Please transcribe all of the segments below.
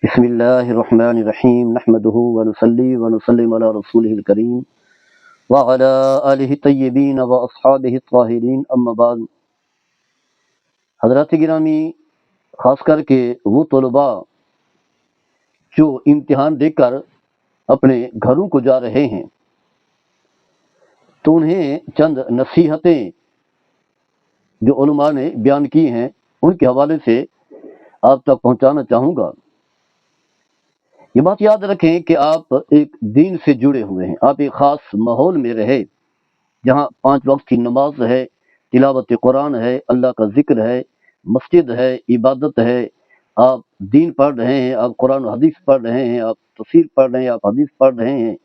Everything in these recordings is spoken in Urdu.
بسم اللہ الرحمن الرحیم نحمده ونصلی ونسلم علی رسولہ الکریم وعلی آلہ الطیبین واصحابہ الطاہرین اما بعد۔ حضرات گرامی، خاص کر کے وہ طلباء جو امتحان دے کر اپنے گھروں کو جا رہے ہیں، تو انہیں چند نصیحتیں جو علماء نے بیان کی ہیں ان کے حوالے سے آپ تک پہنچانا چاہوں گا۔ یہ بات یاد رکھیں کہ آپ ایک دین سے جڑے ہوئے ہیں، آپ ایک خاص ماحول میں رہے جہاں 5 وقت کی نماز ہے، تلاوت قرآن ہے، اللہ کا ذکر ہے، مسجد ہے، عبادت ہے، آپ دین پڑھ رہے ہیں، آپ قرآن و حدیث پڑھ رہے ہیں، آپ تفسیر پڑھ رہے ہیں، آپ حدیث پڑھ رہے ہیں۔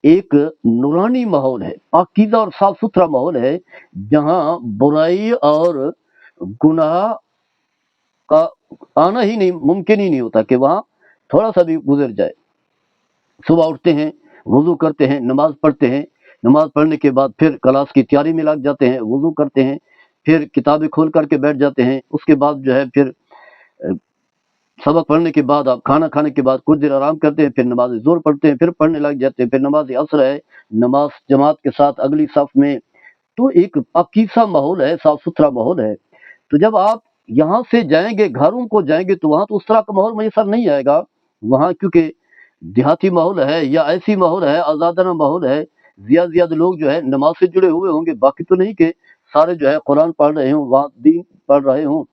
ایک نورانی ماحول ہے، پاکیزہ اور صاف ستھرا ماحول ہے، جہاں برائی اور گناہ کا آنا ہی نہیں ممکن ہی نہیں ہوتا کہ وہاں تھوڑا سا بھی گزر جائے۔ صبح اٹھتے ہیں، وضو کرتے ہیں، نماز پڑھتے ہیں، نماز پڑھنے کے بعد پھر کلاس کی تیاری میں لگ جاتے ہیں، وضو کرتے ہیں، پھر کتابیں کھول کر کے بیٹھ جاتے ہیں۔ اس کے بعد جو ہے پھر سبق پڑھنے کے بعد آپ کھانا کھانے کے بعد کچھ دیر آرام کرتے ہیں، پھر نماز ظہر پڑھتے ہیں، پھر پڑھنے لگ جاتے ہیں، پھر نماز عصر ہے، نماز جماعت کے ساتھ اگلی صف میں۔ تو ایک پاکیزہ ماحول ہے، صاف ستھرا ماحول ہے۔ تو جب آپ یہاں سے جائیں گے، گھروں کو جائیں گے، تو وہاں تو اس طرح کا ماحول میسر نہیں آئے گا۔ وہاں کیونکہ دیہاتی ماحول ہے یا ایسی ماحول ہے، آزادانہ ماحول ہے، زیادہ لوگ جو ہے نماز سے جڑے ہوئے ہوں گے، باقی تو نہیں کہ سارے جو ہے قرآن پڑھ رہے ہوں، وہاں دین پڑھ رہے ہوں۔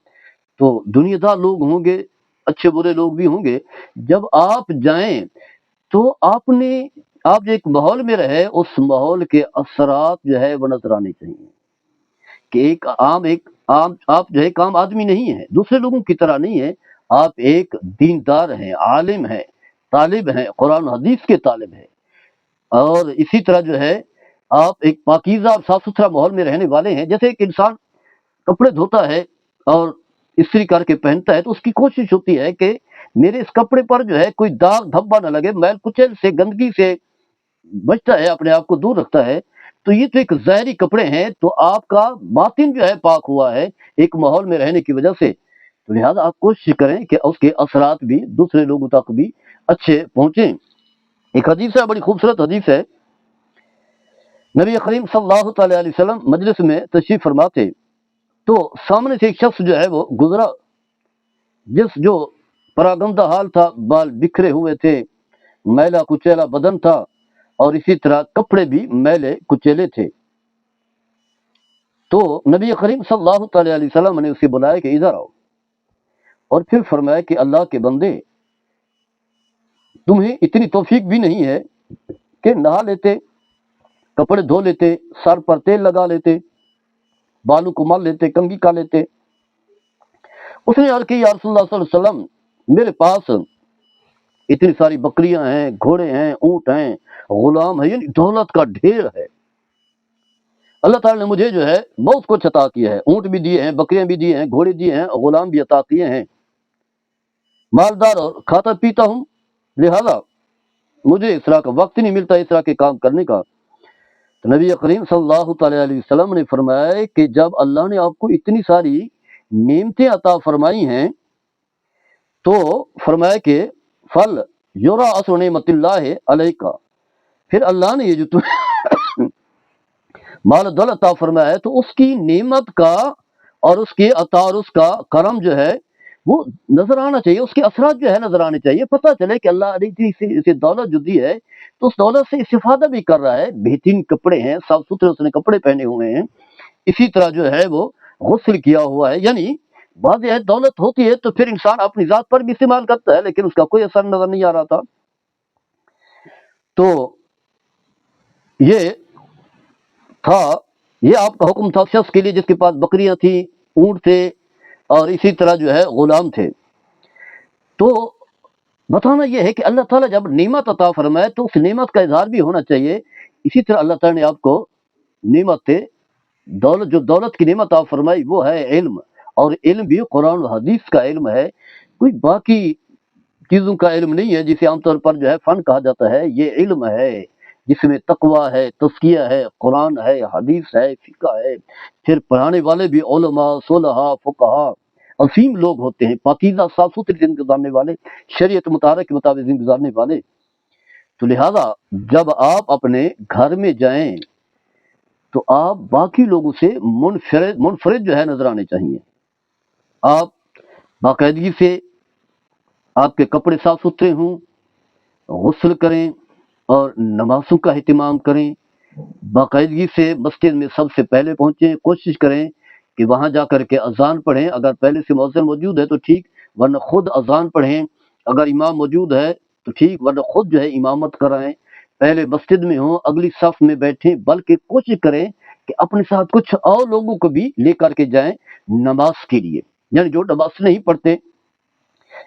تو دنیا دار لوگ ہوں گے، اچھے برے لوگ بھی ہوں گے۔ جب آپ جائیں تو آپ جو ایک ماحول میں رہے، اس ماحول کے اثرات جو ہے وہ نظر آنے چاہیے کہ ایک عام آپ جو ہے ایک عام آدمی نہیں ہے، دوسرے لوگوں کی طرح نہیں ہے، آپ ایک دیندار ہیں، عالم ہیں، طالب ہیں، قرآن و حدیث کے طالب ہیں۔ اور اسی طرح جو ہے آپ ایک پاکیزہ اور صاف ستھرا ماحول میں رہنے والے ہیں۔ جیسے ایک انسان کپڑے دھوتا ہے اور استری کر کے پہنتا ہے، تو اس کی کوشش ہوتی ہے کہ میرے اس کپڑے پر جو ہے کوئی داغ دھبا نہ لگے، میل کچیل سے، گندگی سے بچتا ہے، اپنے آپ کو دور رکھتا ہے۔ تو یہ تو ایک ظاہری کپڑے ہیں، تو آپ کا باطن جو ہے پاک ہوا ہے ایک ماحول میں رہنے کی وجہ سے۔ تو لہٰذا آپ کوشش کریں کہ اس کے اثرات بھی دوسرے لوگوں تک بھی اچھے پہنچیں۔ ایک حدیث ہے، بڑی خوبصورت حدیث ہے۔ نبی کریم صلی اللہ تعالی علیہ وسلم مجلس میں تشریف فرما تھے، تو سامنے سے ایک شخص جو ہے وہ گزرا، جو پراگندہ حال تھا، بال بکھرے ہوئے تھے، میلا کچیلا بدن تھا، اور اسی طرح کپڑے بھی میلے کچیلے تھے۔ تو نبی کریم صلی اللہ تعالی علیہ وسلم نے اسے بلایا کہ ادھر آؤ، اور پھر فرمایا کہ اللہ کے بندے، تمہیں اتنی توفیق بھی نہیں ہے کہ نہا لیتے، کپڑے دھو لیتے، سر پر تیل لگا لیتے، بالوں کو مل لیتے، کنگھی کا لیتے۔ اس نے عرض کی یا رسول اللہ صلی اللہ علیہ وسلم، میرے پاس اتنی ساری بکریاں ہیں، گھوڑے ہیں، اونٹ ہیں، غلام ہیں، یعنی دولت کا ڈھیر ہے۔ اللہ تعالیٰ نے مجھے جو ہے بہت کچھ عطا کیا ہے، اونٹ بھی دیے ہیں، بکریاں بھی دیے ہیں، گھوڑے دیے ہیں، غلام بھی عطا کیے ہیں، مالدار اور کھاتا پیتا ہوں، لہذا مجھے اس طرح کا وقت نہیں ملتا اس طرح کے کام کرنے کا۔ تو نبی کریم صلی اللہ تعالی علیہ وسلم نے فرمایا کہ جب اللہ نے آپ کو اتنی ساری نعمتیں عطا فرمائی ہیں، تو فرمایا کہ فل یورا اثر نعمت اللہ علیہ، پھر اللہ نے یہ جو مال و دولت عطا فرمایا ہے، تو اس کی نعمت کا اور اس کے عطا اور اس کا کرم جو ہے وہ نظر آنا چاہیے، اس کے اثرات جو ہے نظر آنے چاہیے، پتہ چلے کہ اللہ نے اتنی سی دولت جو دی ہے تو اس دولت سے استفادہ بھی کر رہا ہے۔ بہترین کپڑے ہیں، صاف ستھرے اس نے کپڑے پہنے ہوئے ہیں، اسی طرح جو ہے وہ غسل کیا ہوا ہے۔ یعنی بعض ہے دولت ہوتی ہے تو پھر انسان اپنی ذات پر بھی استعمال کرتا ہے، لیکن اس کا کوئی اثر نظر نہیں آ رہا تھا۔ تو یہ تھا، یہ آپ کا حکم تھا شخص کے لیے جس کے پاس بکریاں تھیں، اونٹ تھے، اور اسی طرح جو ہے غلام تھے۔ تو بتانا یہ ہے کہ اللہ تعالیٰ جب نعمت عطا فرمائے تو اس نعمت کا اظہار بھی ہونا چاہیے۔ اسی طرح اللہ تعالیٰ نے آپ کو نعمت جو دولت کی نعمت عطا فرمائی وہ ہے علم، اور علم بھی قرآن و حدیث کا علم ہے، کوئی باقی چیزوں کا علم نہیں ہے جسے عام طور پر جو ہے فن کہا جاتا ہے۔ یہ علم ہے جس میں تقویٰ ہے، تزکیہ ہے، قرآن ہے، حدیث ہے، فقہ ہے، پھر پڑھانے والے بھی علماء، صلحاء، فقہاء، عظیم لوگ ہوتے ہیں، پاکیزہ صاف ستھری زندگی گزارنے والے، شریعت مطالعہ کے مطابق زندگی گزارنے والے۔ تو لہذا جب آپ اپنے گھر میں جائیں تو آپ باقی لوگوں سے منفرد جو ہے نظر آنے چاہیے۔ آپ باقاعدگی سے، آپ کے کپڑے صاف ستھرے ہوں، غسل کریں اور نمازوں کا اہتمام کریں، باقاعدگی سے مسجد میں سب سے پہلے پہنچیں، کوشش کریں کہ وہاں جا کر کے اذان پڑھیں، اگر پہلے سے مؤذن موجود ہے تو ٹھیک، ورنہ خود اذان پڑھیں، اگر امام موجود ہے تو ٹھیک، ورنہ خود جو ہے امامت کرائیں، پہلے مسجد میں ہوں، اگلی صف میں بیٹھیں، بلکہ کوشش کریں کہ اپنے ساتھ کچھ اور لوگوں کو بھی لے کر کے جائیں نماز کے لیے، یعنی جو نماز نہیں پڑھتے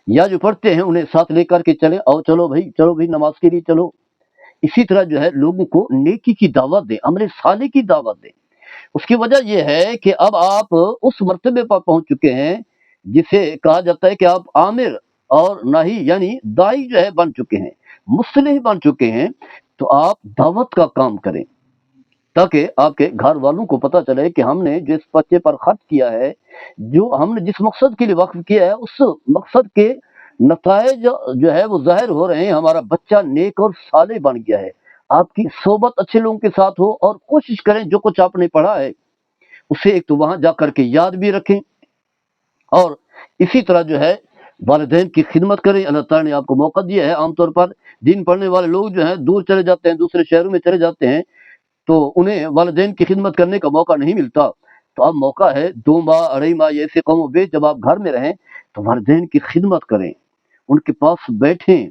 یا جو پڑھتے ہیں انہیں ساتھ لے کر کے چلیں، اور چلو بھائی نماز کے لیے چلو۔ اسی طرح جو ہے لوگوں کو نیکی کی دعوت دیں، عمل صالح کی دعوت دیں۔ اس کی وجہ یہ ہے کہ اب آپ اس مرتبے پر پہنچ چکے ہیں جسے کہا جاتا ہے کہ آپ عامر اور ناہی یعنی داعی جو ہے بن چکے ہیں، مصلح بن چکے ہیں۔ تو آپ دعوت کا کام کریں تاکہ آپ کے گھر والوں کو پتہ چلے کہ ہم نے جس بچے پر خرچ کیا ہے، جو ہم نے جس مقصد کے لیے وقف کیا ہے، اس مقصد کے نتائج جو ہے وہ ظاہر ہو رہے ہیں، ہمارا بچہ نیک اور صالح بن گیا ہے۔ آپ کی صحبت اچھے لوگوں کے ساتھ ہو، اور کوشش کریں جو کچھ آپ نے پڑھا ہے اسے ایک تو وہاں جا کر کے یاد بھی رکھیں، اور اسی طرح جو ہے والدین کی خدمت کریں۔ اللہ تعالیٰ نے آپ کو موقع دیا ہے، عام طور پر دین پڑھنے والے لوگ جو ہیں دور چلے جاتے ہیں، دوسرے شہروں میں چلے جاتے ہیں، تو انہیں والدین کی خدمت کرنے کا موقع نہیں ملتا۔ تو اب موقع ہے 2 ماہ 2.5 ماہ یا ایسے قوم و بیش جب آپ گھر میں رہیں تو والدین کی خدمت کریں، ان کے پاس بیٹھیں،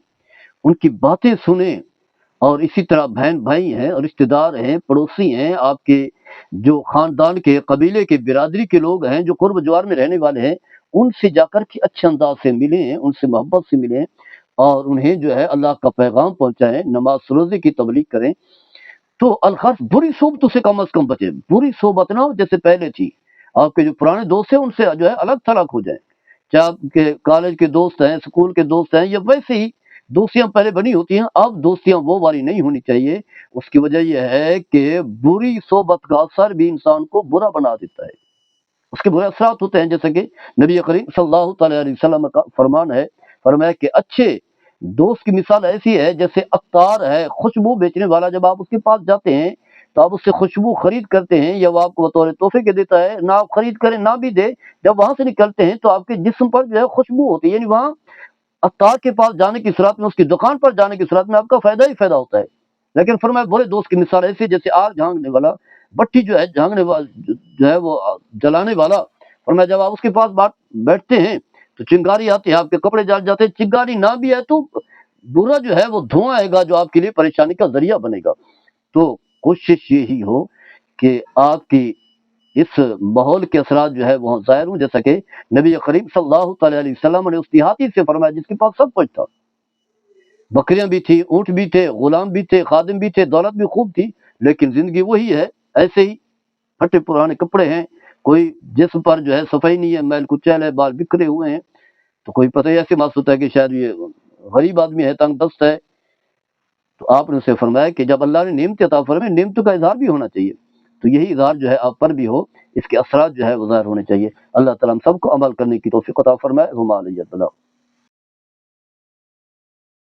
ان کی باتیں سنیں، اور اسی طرح بہن بھائی ہیں، رشتہ دار ہیں، پڑوسی ہیں، آپ کے جو خاندان کے قبیلے کے برادری کے لوگ ہیں جو قرب جوار میں رہنے والے ہیں، ان سے جا کر کے اچھے انداز سے ملیں، ان سے محبت سے ملیں، اور انہیں جو ہے اللہ کا پیغام پہنچائیں، نماز روزے کی تبلیغ کریں۔ تو الخاص بری صحبتوں سے کم از کم بچیں، بری صحبت نہ ہو جیسے پہلے تھی۔ آپ کے جو پرانے دوست ہیں ان سے جو ہے الگ تھلگ ہو جائیں، چاہے آپ کے کالج کے دوست ہیں، اسکول کے دوست ہیں، یا ویسے ہی دوستیاں پہلے بنی ہوتی ہیں، اب دوستیاں وہ والی نہیں ہونی چاہیے۔ اس کی وجہ یہ ہے کہ بری صحبت کا اثر بھی انسان کو برا بنا دیتا ہے، اس کے برے اثرات ہوتے ہیں، جیسے کہ نبی کریم صلی اللہ تعالی علیہ وسلم کا فرمان ہے، فرمایا کہ اچھے دوست کی مثال ایسی ہے جیسے عطار ہے، خوشبو بیچنے والا۔ جب آپ اس کے پاس جاتے ہیں تو آپ اس سے خوشبو خرید کرتے ہیں، یا وہ آپ کو بطور تحفے کے دیتا ہے، نہ آپ خرید کریں نہ بھی دے، جب وہاں سے نکلتے ہیں تو آپ کے جسم پر جو ہے خوشبو ہوتی ہے، یعنی وہاں عطار کے پاس جانے کی صورت میں، اس کی دکان پر جانے کی صورت میں آپ کا فائدہ ہی فائدہ ہوتا ہے۔ لیکن فرمایا برے دوست کی مثال ایسی جیسے آگ جھانکنے والا، بٹی جو ہے جھانکنے والا جو ہے وہ جلانے والا۔ فرمایا جب آپ اس کے پاس بیٹھتے ہیں تو چنگاری آتی ہے، آپ کے کپڑے جل جاتے ہیں، چنگاری نہ بھی ہے تو برا جو ہے وہ دھواں آئے گا جو آپ کے لیے پریشانی کا ذریعہ بنے گا۔ تو کوشش یہی ہو کہ آپ کی اس ماحول کے اثرات جو ہے وہ ظاہر ہوں، جیسا کہ نبی کریم صلی اللہ تعالی علیہ وسلم نے اس دیہاتی سے فرمایا جس کے پاس سب کچھ تھا، بکریاں بھی تھی، اونٹ بھی تھے، غلام بھی تھے، خادم بھی تھے، دولت بھی خوب تھی، لیکن زندگی وہی ہے، ایسے ہی پھٹے پرانے کپڑے ہیں، کوئی جسم پر جو ہے صفائی نہیں ہے، میل کچیل ہے، بال بکھرے ہوئے ہیں، تو کوئی پتہ ہی ایسے محسوس ہوتا ہے کہ شاید یہ غریب آدمی ہے، تنگ دست ہے۔ تو آپ نے اسے فرمایا کہ جب اللہ نے نعمت عطا فرمائی، نعمتوں کا اظہار بھی ہونا چاہیے، تو یہی اظہار جو ہے آپ پر بھی ہو، اس کے اثرات جو ہے وہ ظاہر ہونے چاہیے۔ اللہ تعالیٰ ہم سب کو عمل کرنے کی توفیق عطا فرمائے۔ ہما علیہ السلام۔